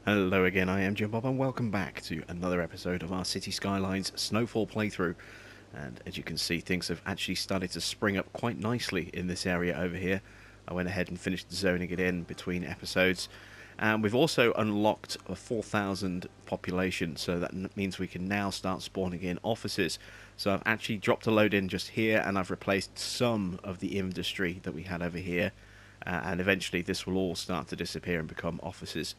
Hello again, I am Jim Bob and welcome back to another episode of our City Skylines Snowfall playthrough. And as you can see, things have actually started to spring up quite nicely in this area over here. I went ahead and finished zoning it in between episodes. And we've also unlocked a 4,000 population, so that means we can now start spawning in offices. So I've actually dropped a load in just here, and I've replaced some of the industry that we had over here. And eventually this will all start to disappear and become offices.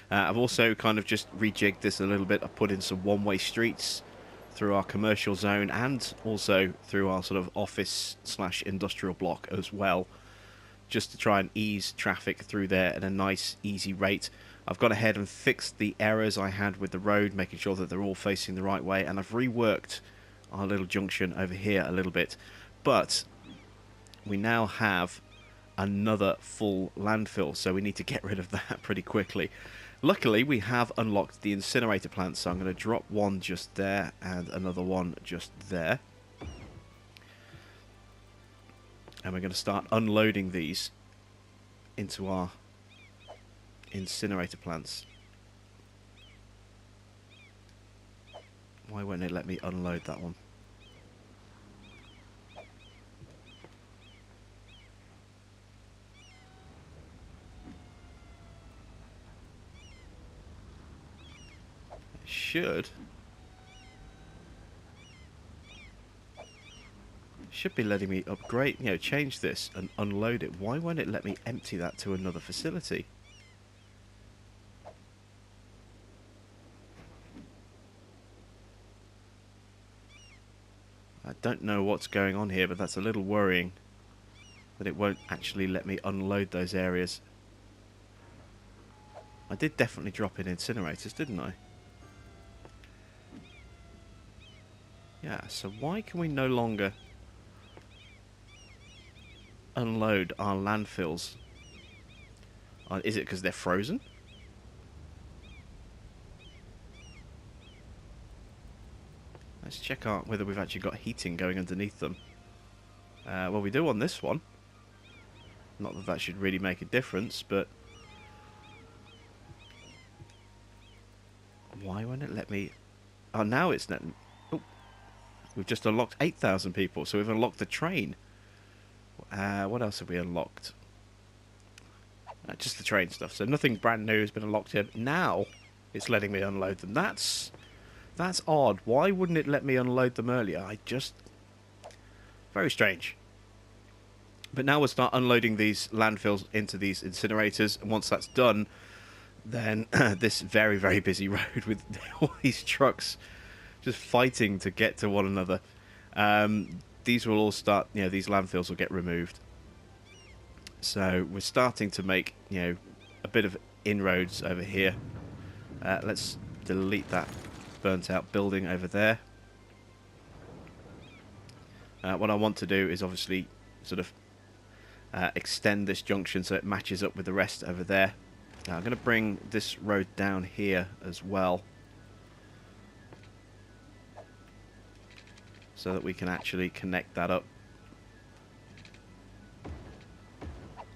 I've also kind of just rejigged this a little bit. I've put in some one-way streets through our commercial zone and also through our sort of office slash industrial block as well, just to try and ease traffic through there at a nice easy rate. I've gone ahead and fixed the errors I had with the road, making sure that they're all facing the right way, and I've reworked our little junction over here a little bit. But we now have another full landfill, so we need to get rid of that pretty quickly. Luckily, we have unlocked the incinerator plant, so I'm going to drop one just there and another one just there. And we're going to start unloading these into our incinerator plants. Why won't it let me unload that one? Should be letting me upgrade, change this and unload it. Why won't it let me empty that to another facility? I don't know what's going on here, but that's a little worrying that it won't actually let me unload those areas. I did definitely drop in incinerators, didn't I? Yeah, so why can we no longer unload our landfills? Is it because they're frozen? Let's check out whether we've actually got heating going underneath them. Well, we do on this one. Not that that should really make a difference, but why won't it let me? Oh, now it's not. Oh, we've just unlocked 8,000 people, so we've unlocked the train. What else have we unlocked? Just the train stuff. So nothing brand new has been unlocked here. Now it's letting me unload them. That's odd. Why wouldn't it let me unload them earlier? Very strange. But now we'll start unloading these landfills into these incinerators, and once that's done, then this very, very busy road with all these trucks just fighting to get to one another. These will all start, these landfills will get removed. So we're starting to make, a bit of inroads over here. Let's delete that burnt out building over there. What I want to do is obviously sort of extend this junction so it matches up with the rest over there. Now I'm going to bring this road down here as well, so that we can actually connect that up.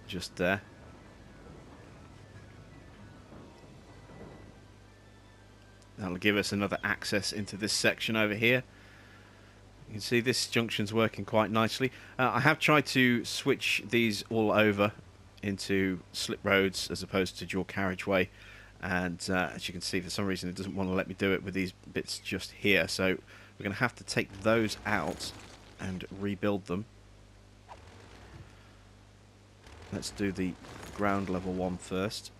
Just there. That'll give us another access into this section over here. You can see this junction's working quite nicely. I have tried to switch these all over into slip roads as opposed to dual carriageway, and as you can see, for some reason it doesn't want to let me do it with these bits just here, so we're going to have to take those out and rebuild them. Let's do the ground level one first.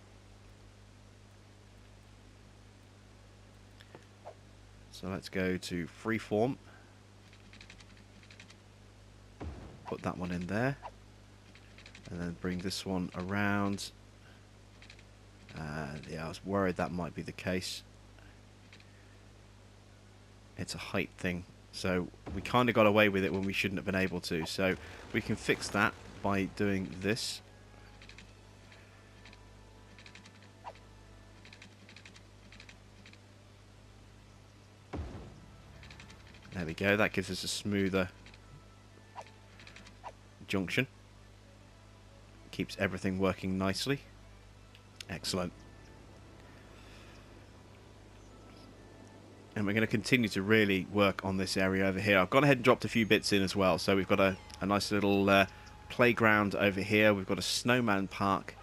So let's go to freeform. Put that one in there. And then bring this one around. Yeah, I was worried that might be the case. It's a height thing. So we kind of got away with it when we shouldn't have been able to. So we can fix that by doing this. There we go. That gives us a smoother junction. Keeps everything working nicely. Excellent. And we're going to continue to really work on this area over here. I've gone ahead and dropped a few bits in as well. So we've got a nice little playground over here. We've got a snowman park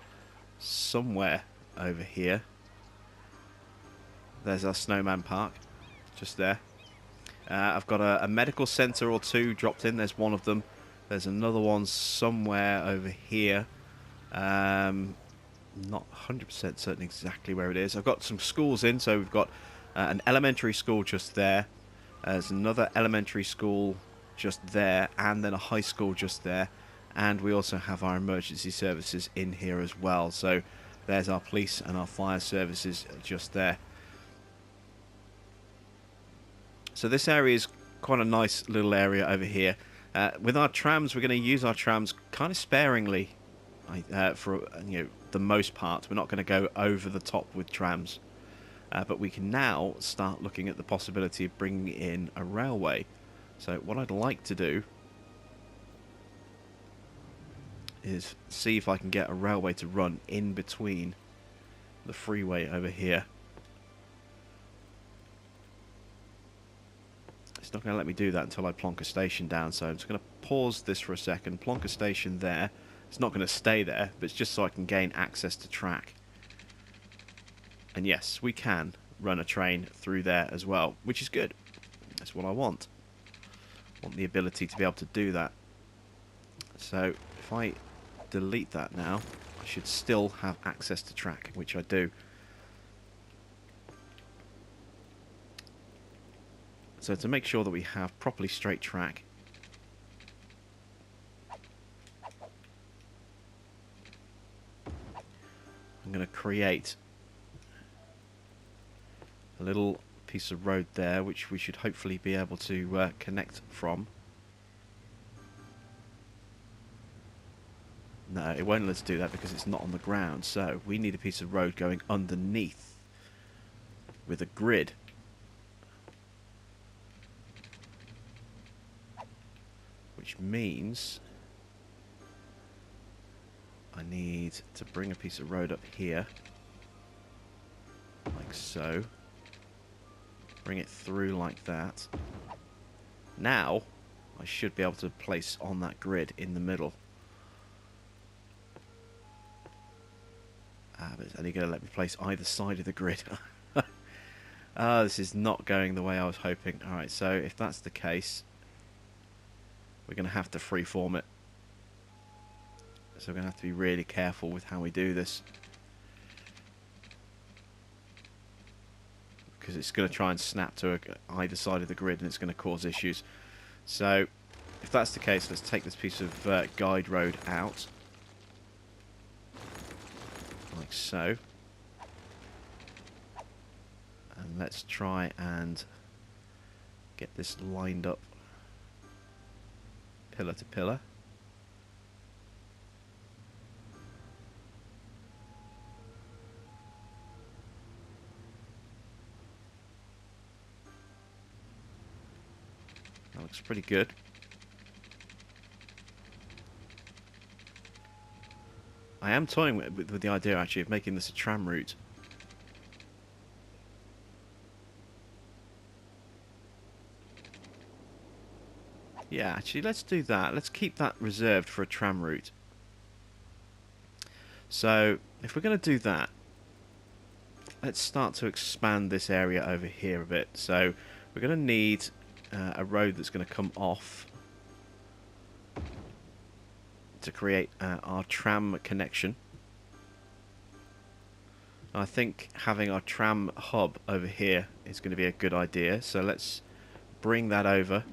somewhere over here. There's our snowman park, just there. I've got a medical centre or two dropped in. There's one of them. There's another one somewhere over here. Not 100% certain exactly where it is. I've got some schools in, so we've got an elementary school just there. There's another elementary school just there, and then a high school just there. And we also have our emergency services in here as well. So there's our police and our fire services just there. So this area is quite a nice little area over here. With our trams, we're going to use our trams kind of sparingly for the most part. We're not going to go over the top with trams. But we can now start looking at the possibility of bringing in a railway. So what I'd like to do is see if I can get a railway to run in between the freeway over here. It's not going to let me do that until I plonk a station down, so I'm just going to pause this for a second, plonk a station there. It's not going to stay there, but it's just so I can gain access to track. And yes, we can run a train through there as well, which is good. That's what I want. I want the ability to be able to do that. So if I delete that now, I should still have access to track, which I do. So to make sure that we have properly straight track, I'm going to create a little piece of road there, which we should hopefully be able to connect from. No, it won't let us do that because it's not on the ground. So we need a piece of road going underneath with a grid. Which means I need to bring a piece of road up here, like so. Bring it through like that. Now I should be able to place on that grid in the middle. But it's only going to let me place either side of the grid. This is not going the way I was hoping. Alright, so if that's the case, we're going to have to freeform it. So we're going to have to be really careful with how we do this. Because it's going to try and snap to either side of the grid and it's going to cause issues. So if that's the case, let's take this piece of guide road out. Like so. And let's try and get this lined up pillar to pillar. That looks pretty good. I am toying with the idea actually of making this a tram route. Yeah, actually, let's do that. Let's keep that reserved for a tram route. So, if we're going to do that, let's start to expand this area over here a bit. So, we're going to need a road that's going to come off to create our tram connection. I think having our tram hub over here is going to be a good idea. So, let's bring that over.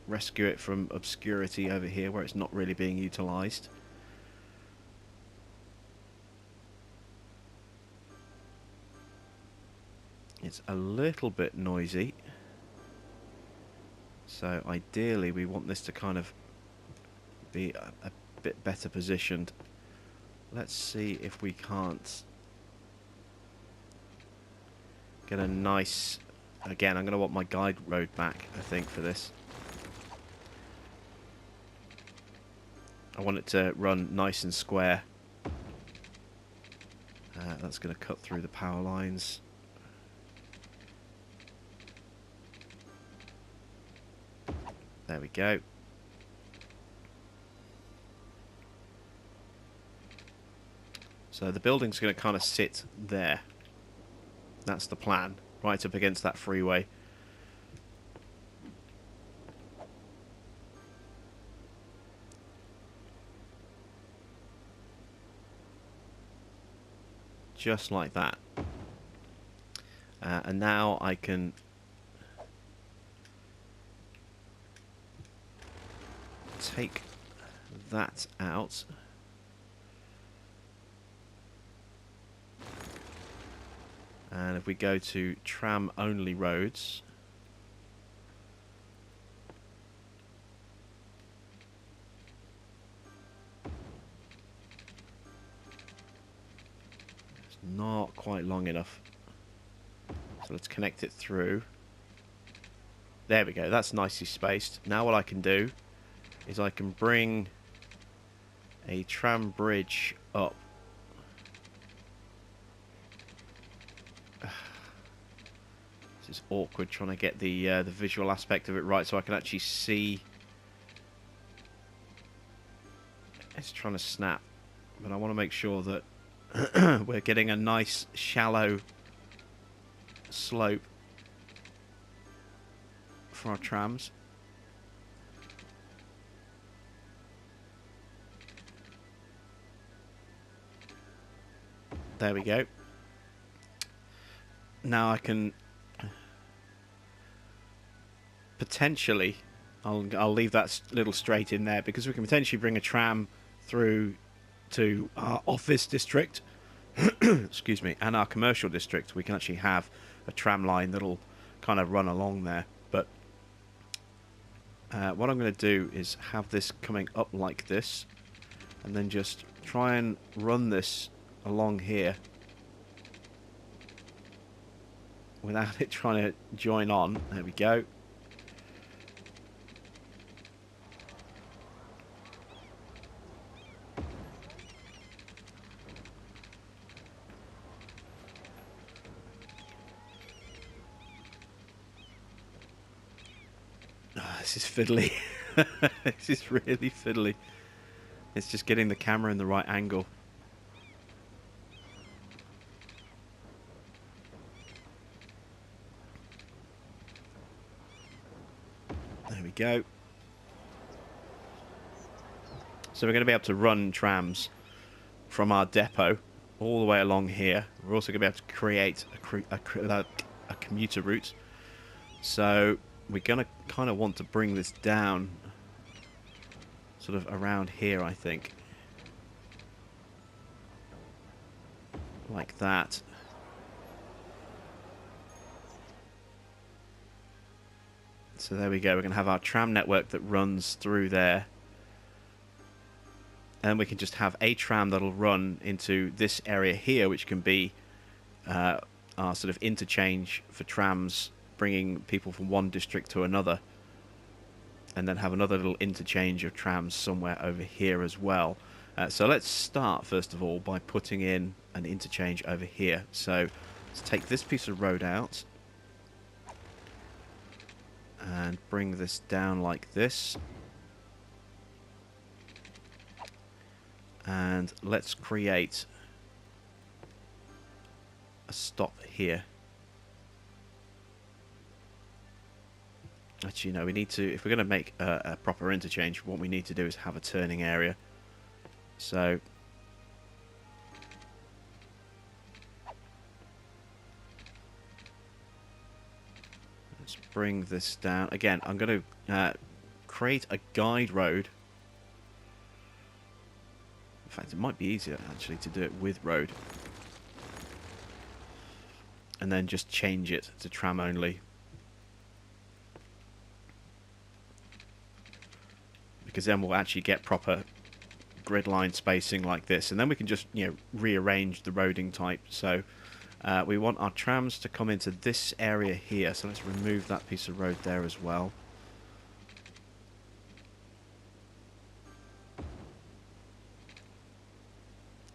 Rescue it from obscurity over here where it's not really being utilised. It's a little bit noisy. So ideally we want this to kind of be a bit better positioned. Let's see if we can't get a nice... Again, I'm going to want my guide road back, I think, for this. I want it to run nice and square. That's going to cut through the power lines. There we go. So the building's going to kind of sit there. That's the plan, right up against that freeway. Just like that. And now I can take that out. And if we go to tram only roads, it's not quite long enough. So let's connect it through. There we go, that's nicely spaced. Now what I can do is I can bring a tram bridge up. This is awkward trying to get the visual aspect of it right so I can actually see. It's trying to snap, but I want to make sure that we're getting a nice shallow slope for our trams. There we go. Now I can potentially, I'll leave that little straight in there because we can potentially bring a tram through to our office district, excuse me, and our commercial district. We can actually have a tram line that'll kind of run along there. But what I'm going to do is have this coming up like this, and then just try and run this along here without it trying to join on. There we go. Oh, this is fiddly. This is really fiddly. It's just getting the camera in the right angle. There we go. So we're going to be able to run trams from our depot all the way along here. We're also going to be able to create a commuter route. So we're going to kind of want to bring this down sort of around here, I think. Like that. So there we go. We're going to have our tram network that runs through there. And we can just have a tram that'll run into this area here, which can be our sort of interchange for trams, bringing people from one district to another. And then have another little interchange of trams somewhere over here as well. So let's start, first of all, by putting in an interchange over here. So let's take this piece of road out. And bring this down like this. And let's create a stop here. Actually, no, we need to, if we're going to make a proper interchange, what we need to do is have a turning area. So let's bring this down. Again, I'm going to create a guide road. In fact, it might be easier actually to do it with road. And then just change it to tram only. Because then we'll actually get proper grid line spacing like this. And then we can just, you know, rearrange the roading type. So we want our trams to come into this area here. So let's remove that piece of road there as well.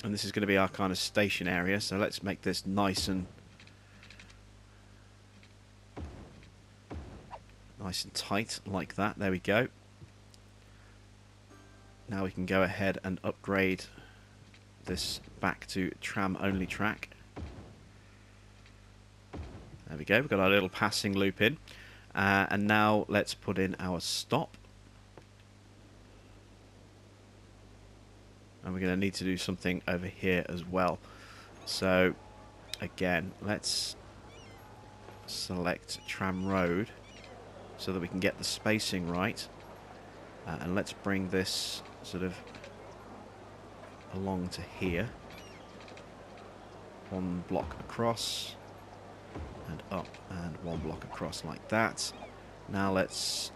And this is going to be our kind of station area. So let's make this nice and Nice and tight like that. There we go. Now we can go ahead and upgrade this back to tram only track. There we go. We've got our little passing loop in. And now let's put in our stop. And we're going to need to do something over here as well. So again, let's select tram road so that we can get the spacing right. And let's bring this sort of along to here. One block across and up, and one block across like that. Now let's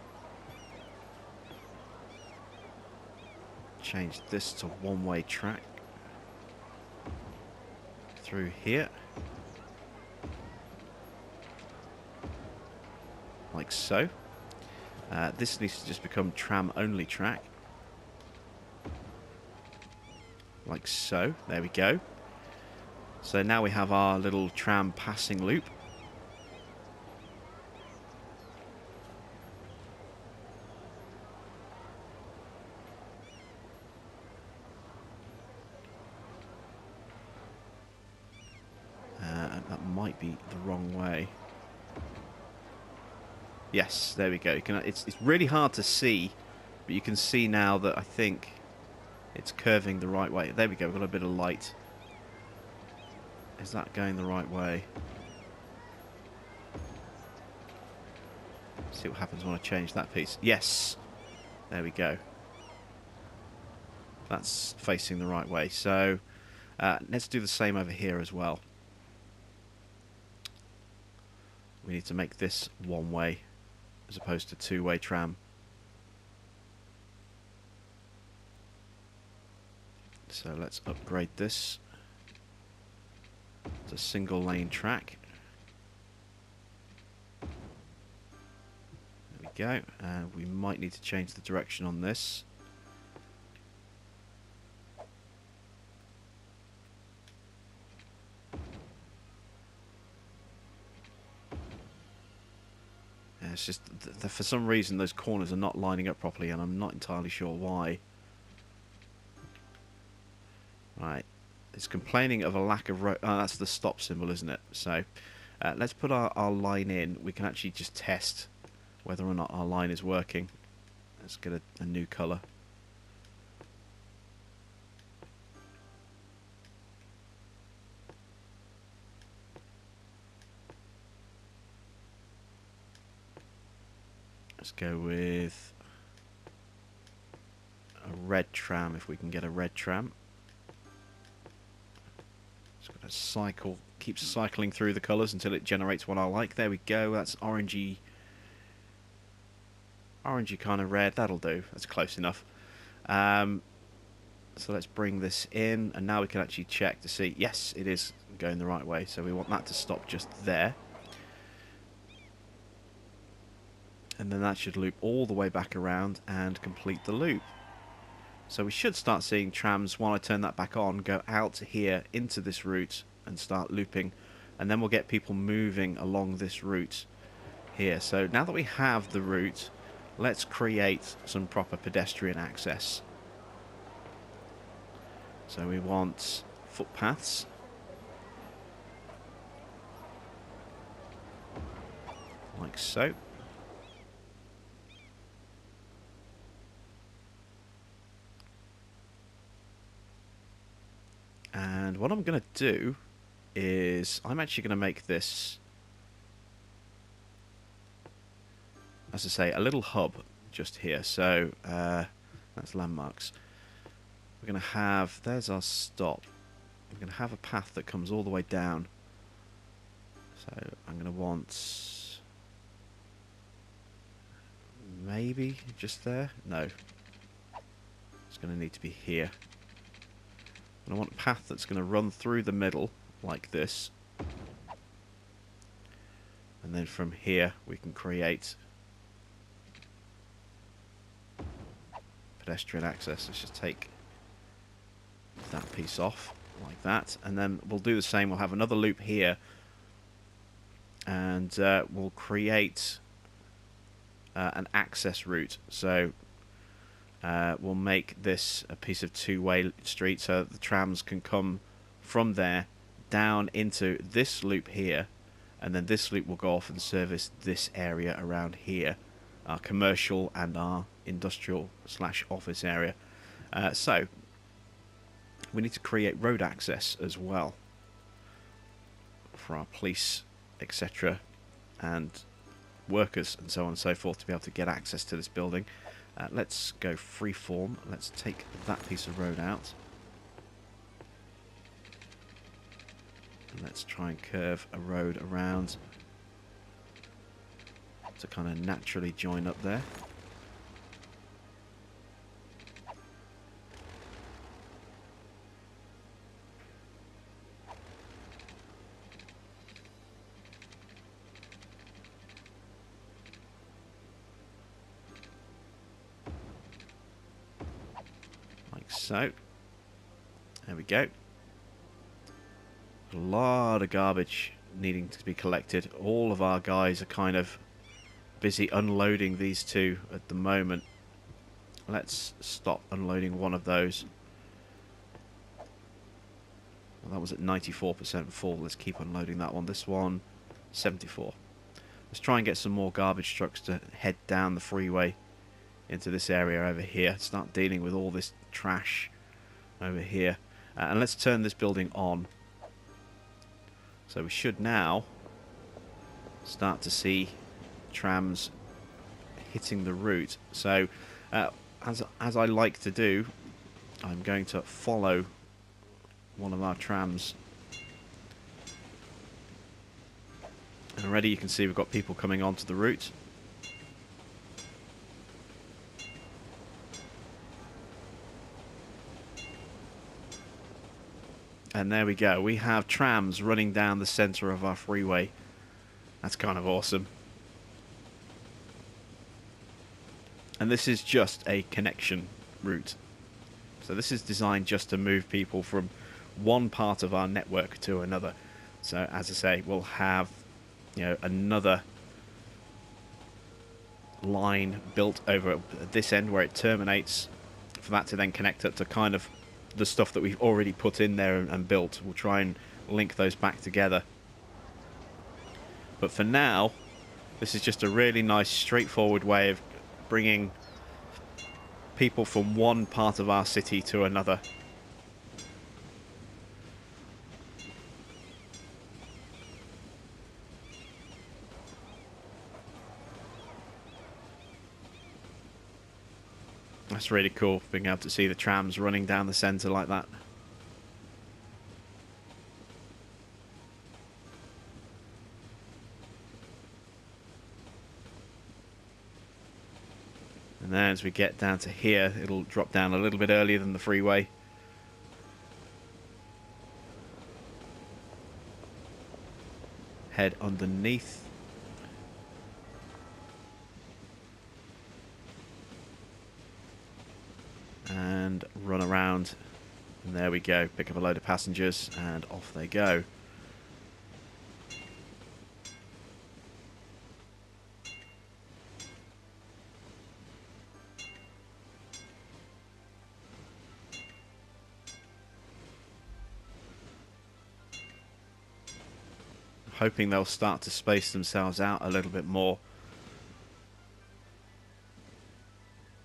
change this to one-way track through here. Like so. This needs to just become tram only track. Like so. There we go. So now we have our little tram passing loop. That might be the wrong way. Yes, there we go. It's really hard to see, but you can see now that I think it's curving the right way. There we go. We've got a bit of light. Is that going the right way? See what happens when I change that piece. Yes. There we go. That's facing the right way. So let's do the same over here as well. We need to make this one way as opposed to two-way tram. So let's upgrade this to single lane track. There we go. And we might need to change the direction on this. It's just for some reason those corners are not lining up properly, and I'm not entirely sure why. Right, it's complaining of a lack of road. Oh, that's the stop symbol, isn't it? So let's put our line in. We can actually just test whether or not our line is working. Let's get a new colour. Let's go with a red tram if we can get a red tram. It's got a cycle, keeps cycling through the colours until it generates what I like. There we go. That's orangey kind of red. That'll do. That's close enough. So let's bring this in, and now we can actually check to see. Yes, it is going the right way. So we want that to stop just there. And then that should loop all the way back around and complete the loop. So we should start seeing trams, while I turn that back on, go out here into this route and start looping. And then we'll get people moving along this route here. So now that we have the route, let's create some proper pedestrian access. So we want footpaths. Like so. And what I'm going to do is I'm actually going to make this, as I say, a little hub just here. So that's landmarks. We're going to have, there's our stop. We're going to have a path that comes all the way down. So I'm going to want maybe just there. No, it's going to need to be here. And I want a path that's going to run through the middle like this, and then from here we can create pedestrian access. Let's just take that piece off like that, and then we'll do the same. We'll have another loop here, and we'll create an access route. So we'll make this a piece of two-way street so that the trams can come from there down into this loop here, and then this loop will go off and service this area around here, our commercial and our industrial / office area. So we need to create road access as well for our police, etc., and workers and so on and so forth to be able to get access to this building. Let's go freeform. Let's take that piece of road out. And let's try and curve a road around to kind of naturally join up there. Like so. There we go. A lot of garbage needing to be collected. All of our guys are kind of busy unloading these two at the moment. Let's stop unloading one of those. Well, that was at 94% full. Let's keep unloading that one. This one, 74. Let's try and get some more garbage trucks to head down the freeway into this area over here. Start dealing with all this trash over here. And let's turn this building on. So we should now start to see trams hitting the route. So as I like to do, I'm going to follow one of our trams. And already you can see we've got people coming onto the route. And there we go. We have trams running down the center of our freeway. That's kind of awesome. And this is just a connection route. So this is designed just to move people from one part of our network to another. So as I say, we'll have, you know, another line built over at this end where it terminates, for that to then connect up to kind of the stuff that we've already put in there and built. We'll try and link those back together. But for now, this is just a really nice, straightforward way of bringing people from one part of our city to another. That's really cool, being able to see the trams running down the centre like that. And then as we get down to here, it'll drop down a little bit earlier than the freeway. Head underneath. And run around, and there we go, pick up a load of passengers and off they go. Hoping they'll start to space themselves out a little bit more.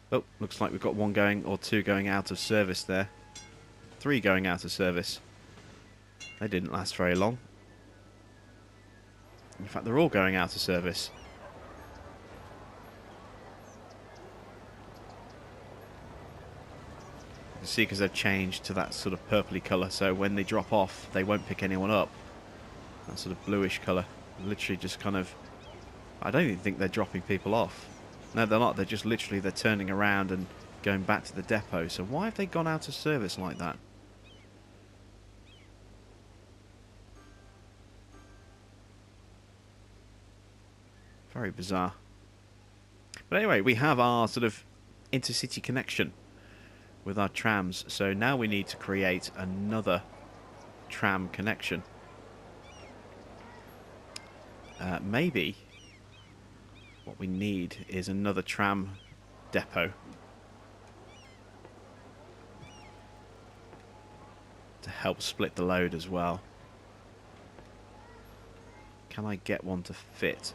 Oh, looks like we've got one going, or two going out of service there. 3 going out of service. They didn't last very long. In fact, they're all going out of service. You can see because they've changed to that sort of purpley colour, so when they drop off, they won't pick anyone up. That sort of bluish colour. Literally just kind of... I don't even think they're dropping people off. No, they're not. They're just literally, they're turning around and going back to the depot. So why have they gone out of service like that? Very bizarre. But anyway, we have our sort of intercity connection with our trams. So now we need to create another tram connection. Maybe what we need is another tram depot to help split the load as well. Can I get one to fit?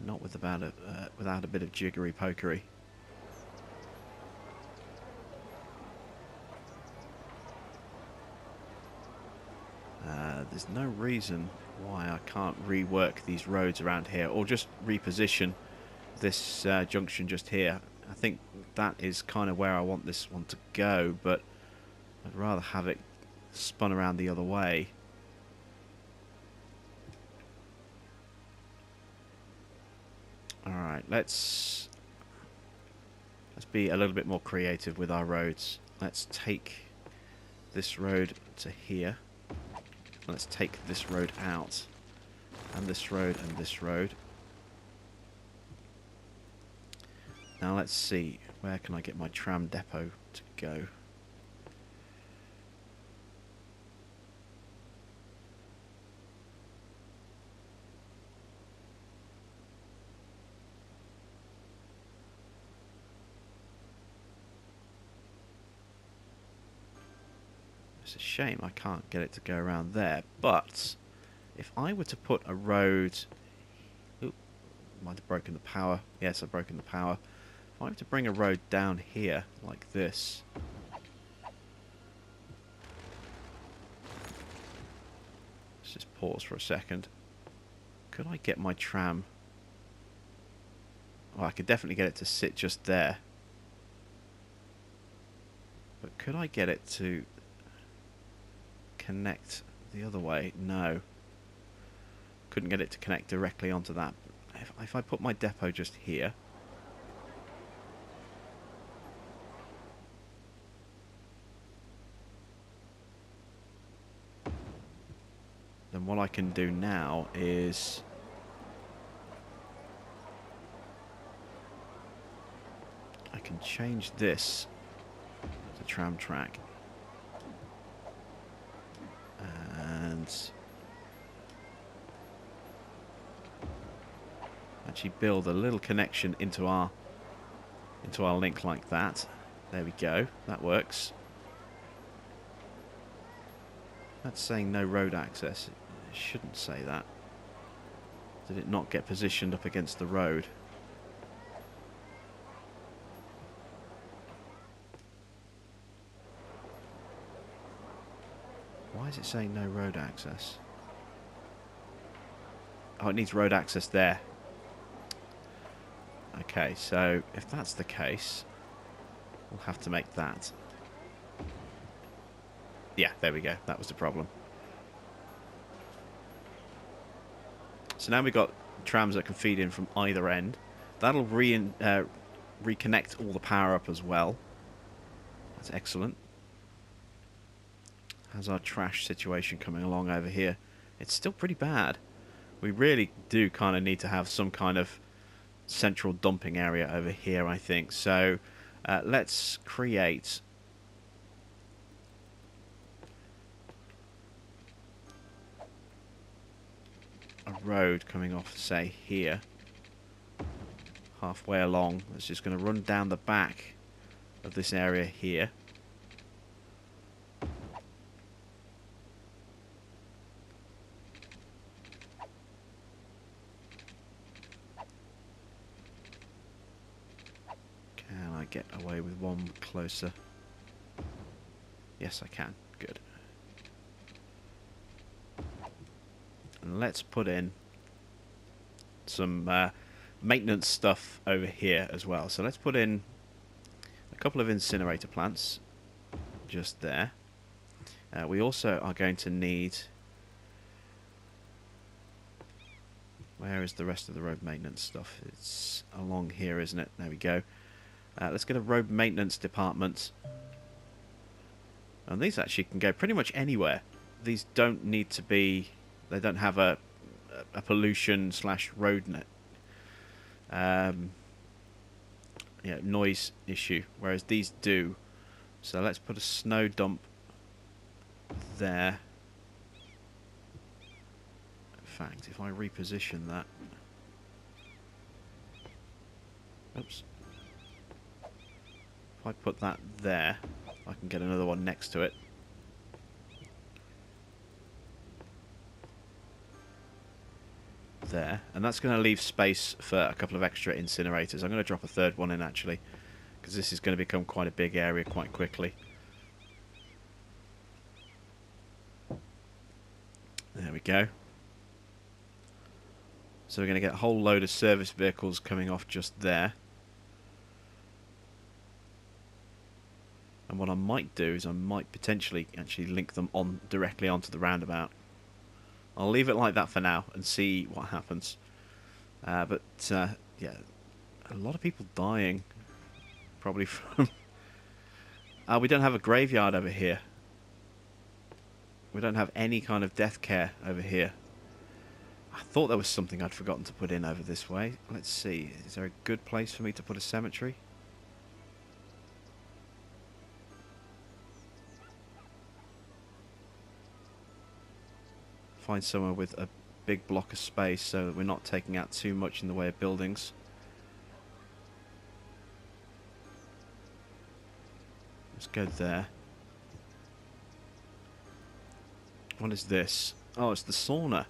Not without a bit of jiggery pokery. There's no reason why I can't rework these roads around here, or just reposition this junction just here. I think that is kind of where I want this one to go, but I'd rather have it spun around the other way. Alright, let's be a little bit more creative with our roads. Let's take this road to here. Let's take this road out, and this road, and this road. Now let's see, where can I get my tram depot to go? It's a shame I can't get it to go around there, but if I were to put a road... Ooh, might have broken the power. Yes, I've broken the power. If I were to bring a road down here, like this... Let's just pause for a second. Could I get my tram... Well, I could definitely get it to sit just there. But could I get it to... connect the other way? No. Couldn't get it to connect directly onto that. If I put my depot just here, then what I can do now is I can change this to tram track. And actually build a little connection into our link like that. There we go. That works. That's saying no road access. It shouldn't say that. Did it not get positioned up against the road? Why is it saying no road access? Oh, it needs road access there. Okay, so if that's the case, we'll have to make that. Yeah, there we go. That was the problem. So now we've got trams that can feed in from either end. That'll reconnect all the power up as well. That's excellent. How's our trash situation coming along over here? It's still pretty bad. We really do kind of need to have some kind of central dumping area over here, I think. So let's create a road coming off, say, here. Halfway along. It's just going to run down the back of this area here. Get away with one closer? Yes, I can. Good. And let's put in some maintenance stuff over here as well. So let's put in a couple of incinerator plants just there. We also are going to need... Where is the rest of the road maintenance stuff? It's along here, isn't it? There we go. Let's get a road maintenance department. And these actually can go pretty much anywhere. These don't need to be... They don't have a pollution / road net noise issue, whereas these do. So let's put a snow dump there. In fact, if I reposition that, oops, if I put that there, I can get another one next to it. There, and that's going to leave space for a couple of extra incinerators. I'm going to drop a third one in actually, because this is going to become quite a big area quite quickly. There we go. So we're going to get a whole load of service vehicles coming off just there. And what I might do is I might potentially actually link them on directly onto the roundabout. I'll leave it like that for now and see what happens. Yeah, a lot of people dying. Probably from... we don't have a graveyard over here. We don't have any kind of death care over here. I thought there was something I'd forgotten to put in over this way. Let's see. Is there a good place for me to put a cemetery? Find somewhere with a big block of space so that we're not taking out too much in the way of buildings. Let's go there. What is this? Oh, it's the sauna.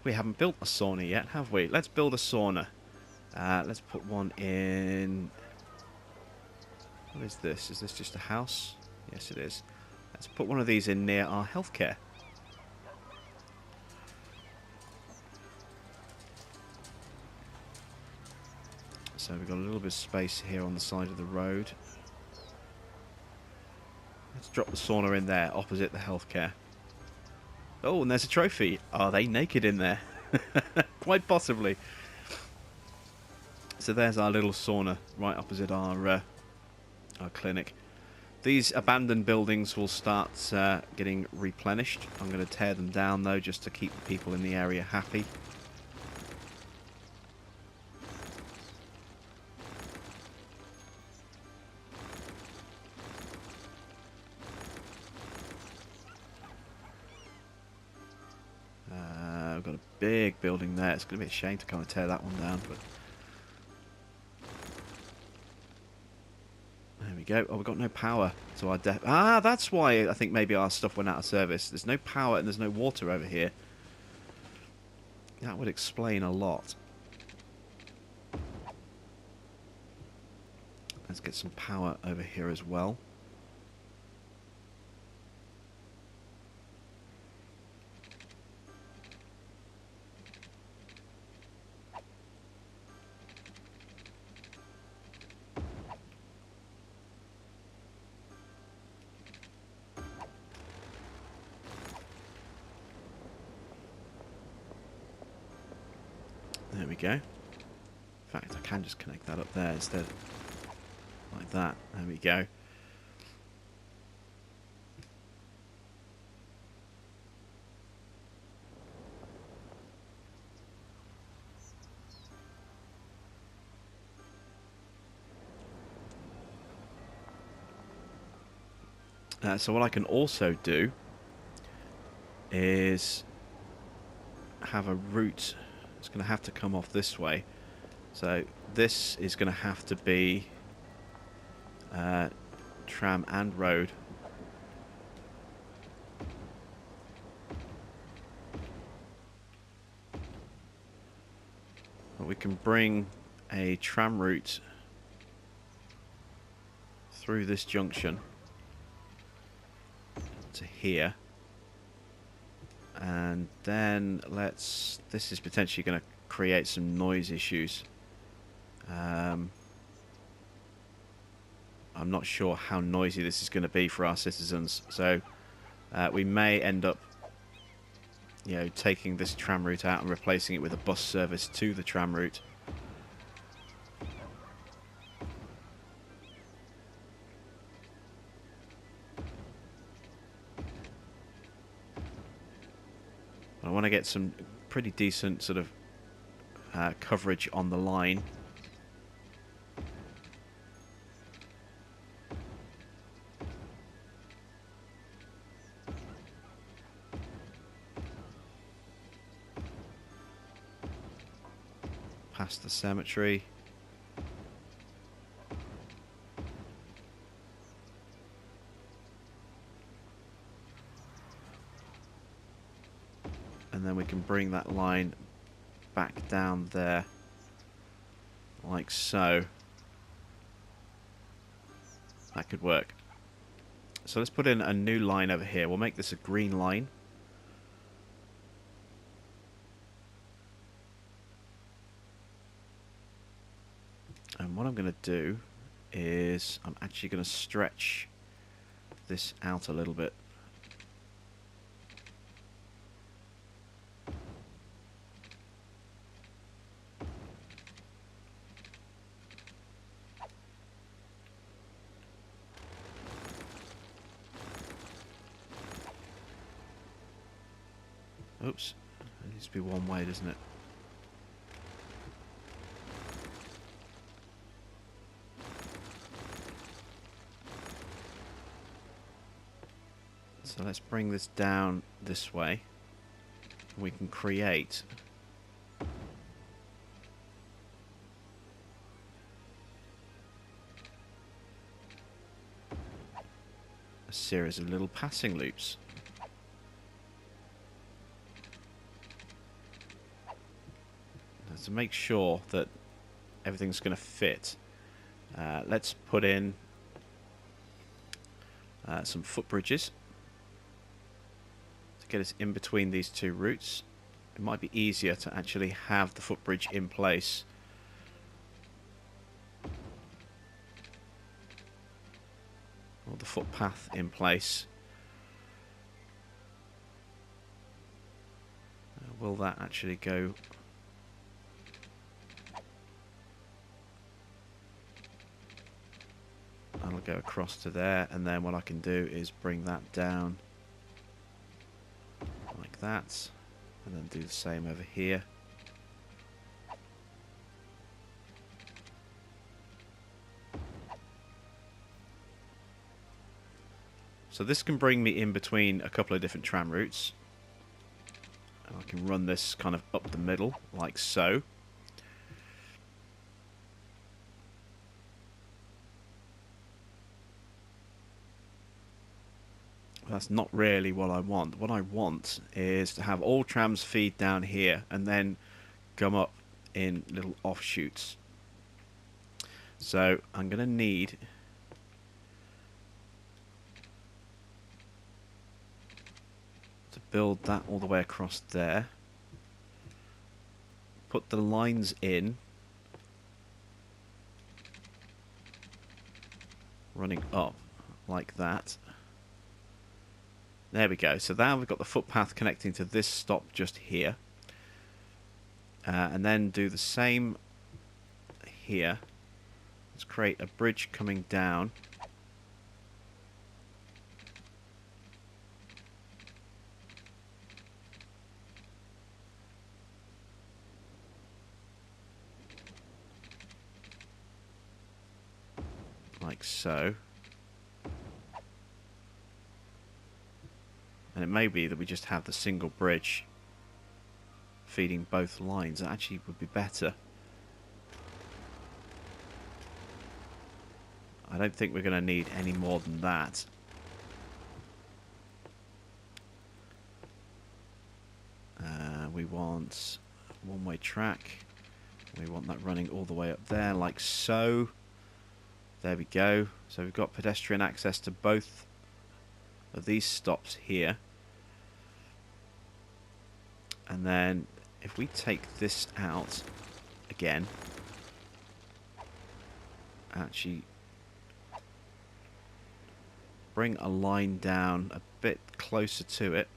We haven't built a sauna yet, have we? Let's build a sauna. Let's put one in... What is this? Is this just a house? Yes, it is. Let's put one of these in near our healthcare. So we've got a little bit of space here on the side of the road. Let's drop the sauna in there, opposite the healthcare. Oh, and there's a trophy. Are they naked in there? Quite possibly. So there's our little sauna, right opposite our clinic. These abandoned buildings will start getting replenished. I'm going to tear them down, though, just to keep the people in the area happy. I've got a big building there. It's going to be a shame to kind of tear that one down, but... There we go. Oh, we've got no power to our depot. Ah, that's why I think maybe our stuff went out of service. There's no power and there's no water over here. That would explain a lot. Let's get some power over here as well. There we go. In fact, I can just connect that up there instead. Like that. There we go. So what I can also do is have a route. It's going to have to come off this way. So this is going to have to be tram and road. But we can bring a tram route through this junction to here. And then let's... This is potentially going to create some noise issues. I'm not sure how noisy this is going to be for our citizens. So we may end up, taking this tram route out and replacing it with a bus service to the tram route. I want to get some pretty decent sort of coverage on the line. Past the cemetery. And then we can bring that line back down there, like so. That could work. So let's put in a new line over here. We'll make this a green line. And what I'm going to do is I'm actually going to stretch this out a little bit. Oops, it needs to be one way, doesn't it? So let's bring this down this way. We can create a series of little passing loops. To make sure that everything's going to fit, let's put in some footbridges to get us in between these two routes. It might be easier to actually have the footbridge in place. Or the footpath in place. Will that actually go? That'll go across to there, and then what I can do is bring that down like that, and then do the same over here. So this can bring me in between a couple of different tram routes. And I can run this kind of up the middle, like so. That's not really what I want. What I want is to have all trams feed down here and then come up in little offshoots. So I'm going to need to build that all the way across there. Put the lines in, running up like that. There we go. So now we've got the footpath connecting to this stop just here. And then do the same here. Let's create a bridge coming down. Like so. And it may be that we just have the single bridge feeding both lines. That actually would be better. I don't think we're going to need any more than that. We want one-way track. We want that running all the way up there, like so. There we go. So we've got pedestrian access to both of these stops here. And then if we take this out again, actually bring a line down a bit closer to it.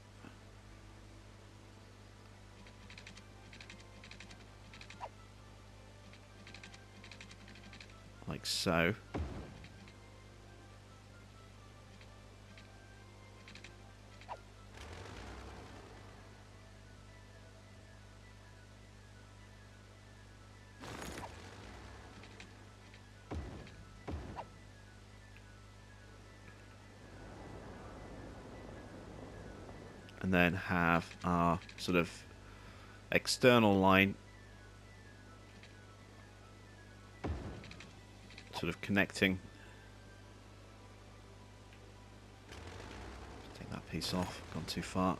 Like so. and then have our sort of external line sort of connecting. Take that piece off, gone too far.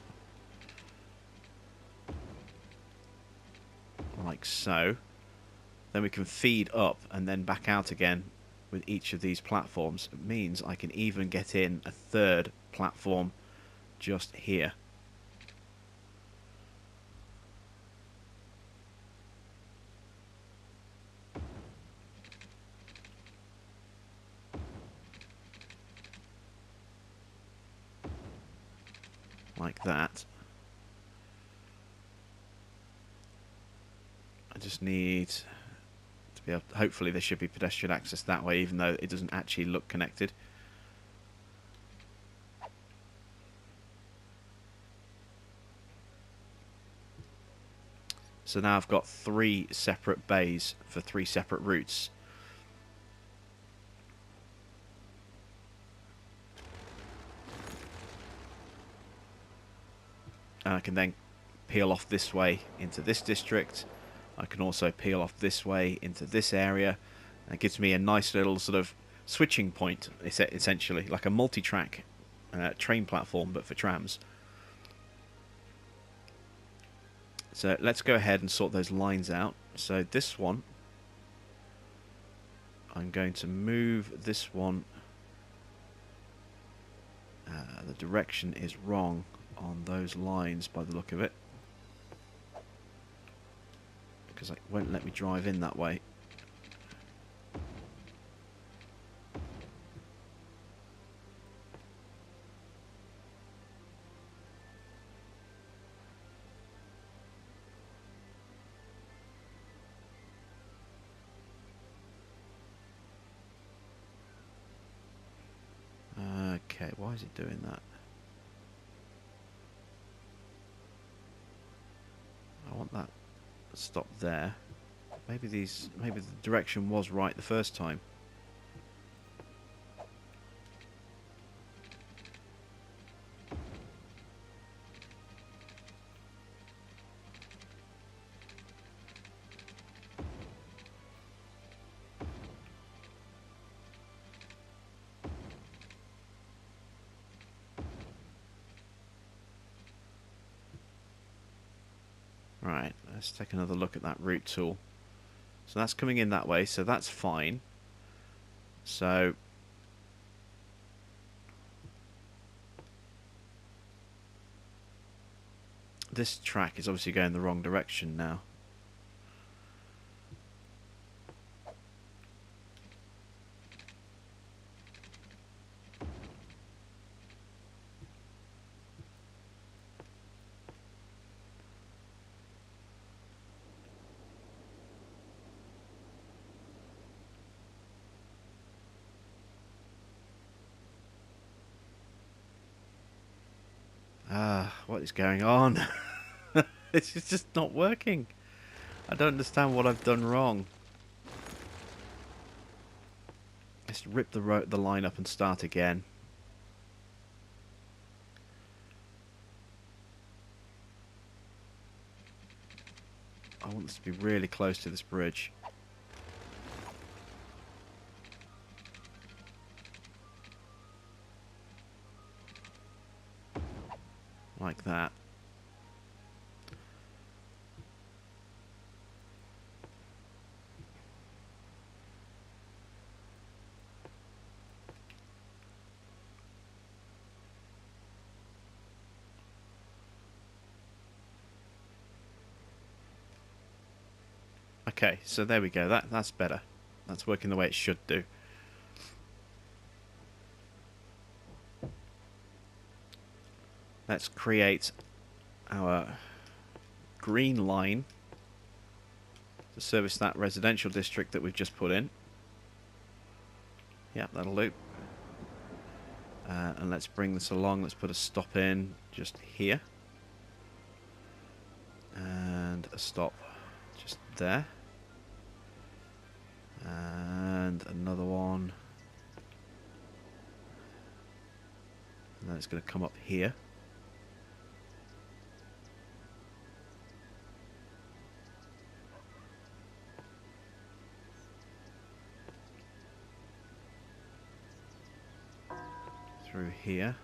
Like so. Then we can feed up and then back out again with each of these platforms. It means I can even get in a third platform just here. Like that. I just need to be able to, hopefully there should be pedestrian access that way, even though it doesn't actually look connected. So now I've got 3 separate bays for 3 separate routes. And I can then peel off this way into this district. I can also peel off this way into this area. And it gives me a nice little sort of switching point, essentially, like a multi-track train platform, but for trams. So let's go ahead and sort those lines out. So this one, I'm going to move this one. The direction is wrong on those lines by the look of it, because it won't let me drive in that way. Okay, why is it doing that? I want that stop there. Maybe the direction was right the first time. Right, let's take another look at that route tool. So that's coming in that way, so that's fine. So this track is obviously going the wrong direction now. What is going on? This is just not working. I don't understand what I've done wrong. Let's rip the line up and start again. I want this to be really close to this bridge. Like that. Okay, so there we go. That's better. That's working the way it should do. Let's create our green line to service that residential district that we've just put in. Yep, that'll do. And let's bring this along. Let's put a stop in just here. And a stop just there. And another one. And then it's going to come up here. through here.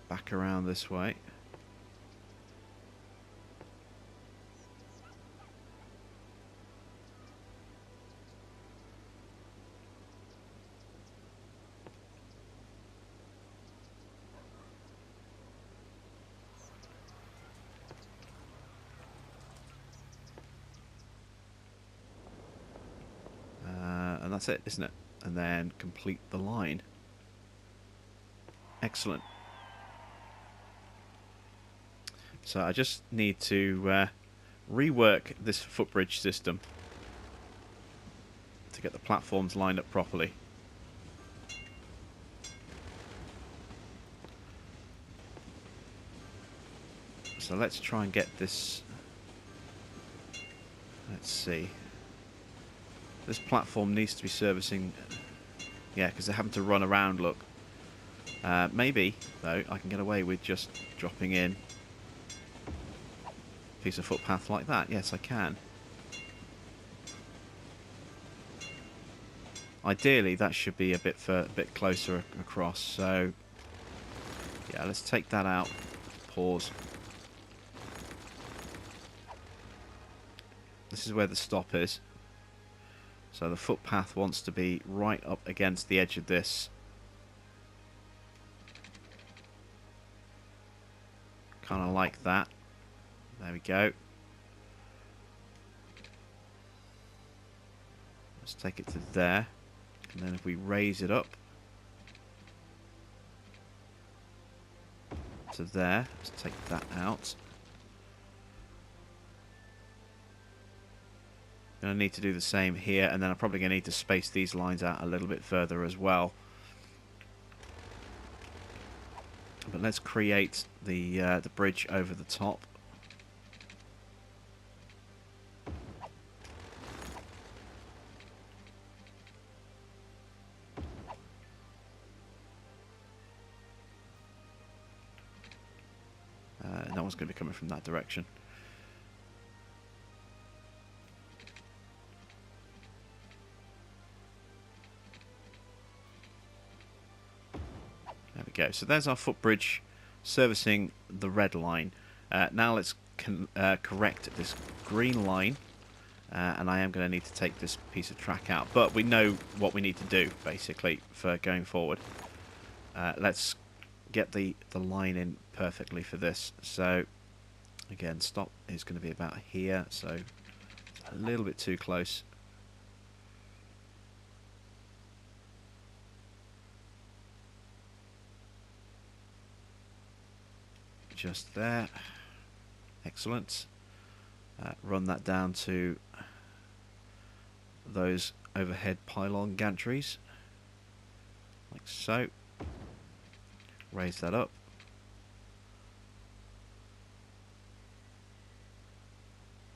Back around this way. And that's it, isn't it? And then complete the line. Excellent. So I just need to rework this footbridge system to get the platforms lined up properly. So let's try and get this. Let's see. This platform needs to be servicing. Yeah, because they're having to run around, look. Maybe, though, I can get away with just dropping in a piece of footpath like that. Yes, I can. Ideally, that should be a bit closer across. So, yeah, let's take that out. Pause. This is where the stop is. So the footpath wants to be right up against the edge of this. Kind of like that. There we go. Let's take it to there. And then if we raise it up to there, let's take that out. Going to need to do the same here, and then I'm probably going to need to space these lines out a little bit further as well. But let's create the bridge over the top. No one's going to be coming from that direction. There we go. So there's our footbridge servicing the red line. Now let's correct this green line. And I am going to need to take this piece of track out. But we know what we need to do, basically, for going forward. Let's get the line in perfectly for this. So, again, stop is going to be about here. So, a little bit too close. Just there. Excellent. Run that down to those overhead pylon gantries, like so. Raise that up.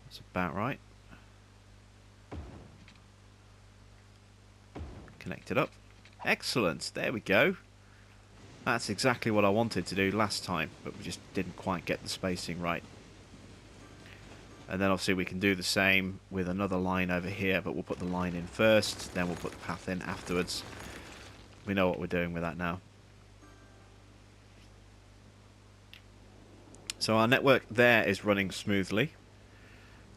That's about right. Connect it up. Excellent. There we go. That's exactly what I wanted to do last time, but we just didn't quite get the spacing right. And then obviously we can do the same with another line over here, but we'll put the line in first, then we'll put the path in afterwards. We know what we're doing with that now. So our network there is running smoothly.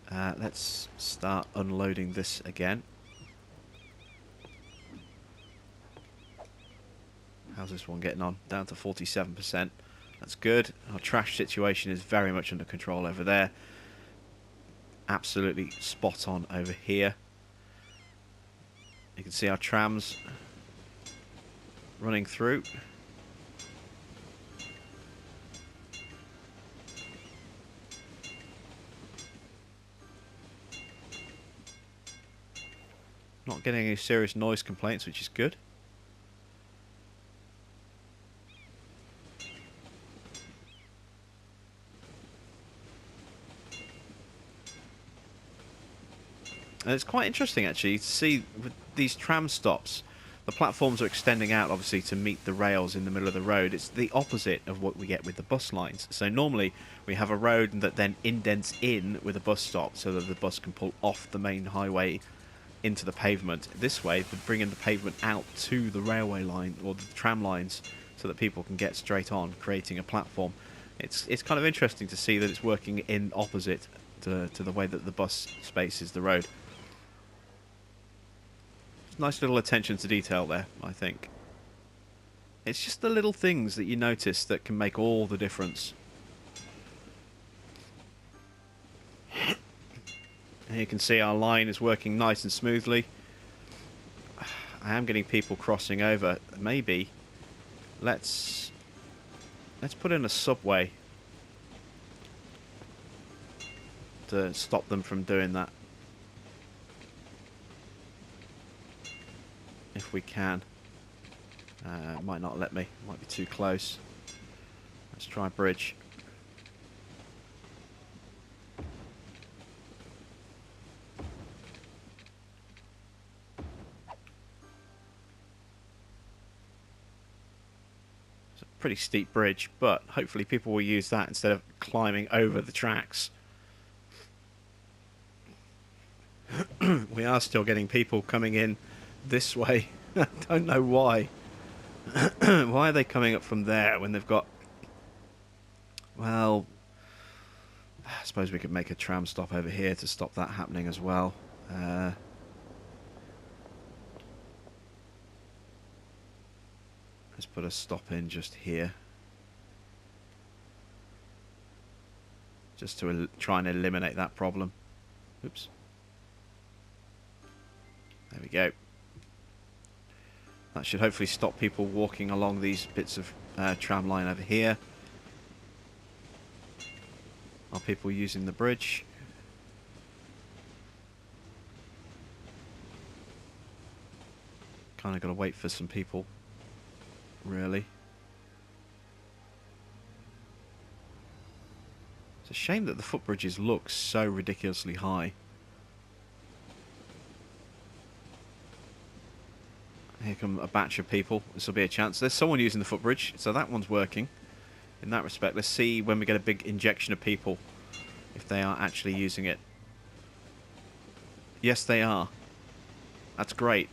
Let's start unloading this again. How's this one getting on? Down to 47%. That's good. Our trash situation is very much under control over there. Absolutely spot on over here. You can see our trams running through. Not getting any serious noise complaints, which is good. And it's quite interesting actually to see with these tram stops, the platforms are extending out obviously to meet the rails in the middle of the road. It's the opposite of what we get with the bus lines. So normally we have a road that then indents in with a bus stop so that the bus can pull off the main highway into the pavement. This way, would bring in the pavement out to the railway line or the tram lines, so that people can get straight on, creating a platform. It's kind of interesting to see that it's working in opposite to the way that the bus spaces the road. Nice little attention to detail there, I think. It's just the little things that you notice that can make all the difference. And you can see our line is working nice and smoothly. I am getting people crossing over. Maybe let's put in a subway to stop them from doing that. If we can. Might not let me. Might be too close. Let's try bridge. It's a pretty steep bridge, but hopefully people will use that instead of climbing over the tracks. We are still getting people coming in this way. I don't know why. Why are they coming up from there when they've got... Well, I suppose we could make a tram stop over here to stop that happening as well. Let's put a stop in just here. Just to try and eliminate that problem. Oops. There we go. That should hopefully stop people walking along these bits of tram line over here. Are people using the bridge? Kind of got to wait for some people, really. It's a shame that the footbridges look so ridiculously high. Here come a batch of people. This will be a chance. There's someone using the footbridge, so that one's working. In that respect, let's see when we get a big injection of people, if they are actually using it. Yes, they are. That's great.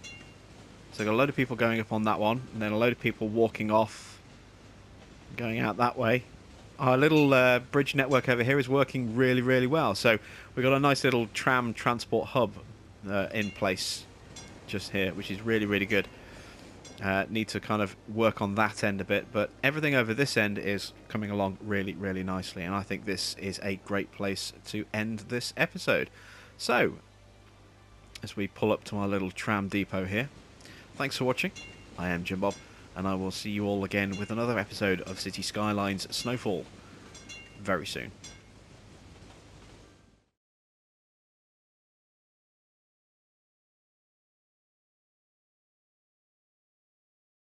So got a load of people going up on that one, and then a load of people walking off, going out that way. Our little bridge network over here is working really, really well. So we've got a nice little tram transport hub in place just here, which is really, really good. Need to kind of work on that end a bit, but everything over this end is coming along really, really nicely, and I think this is a great place to end this episode. So, as we pull up to our little tram depot here, thanks for watching. I am Jim Bob, and I will see you all again with another episode of City Skylines Snowfall very soon.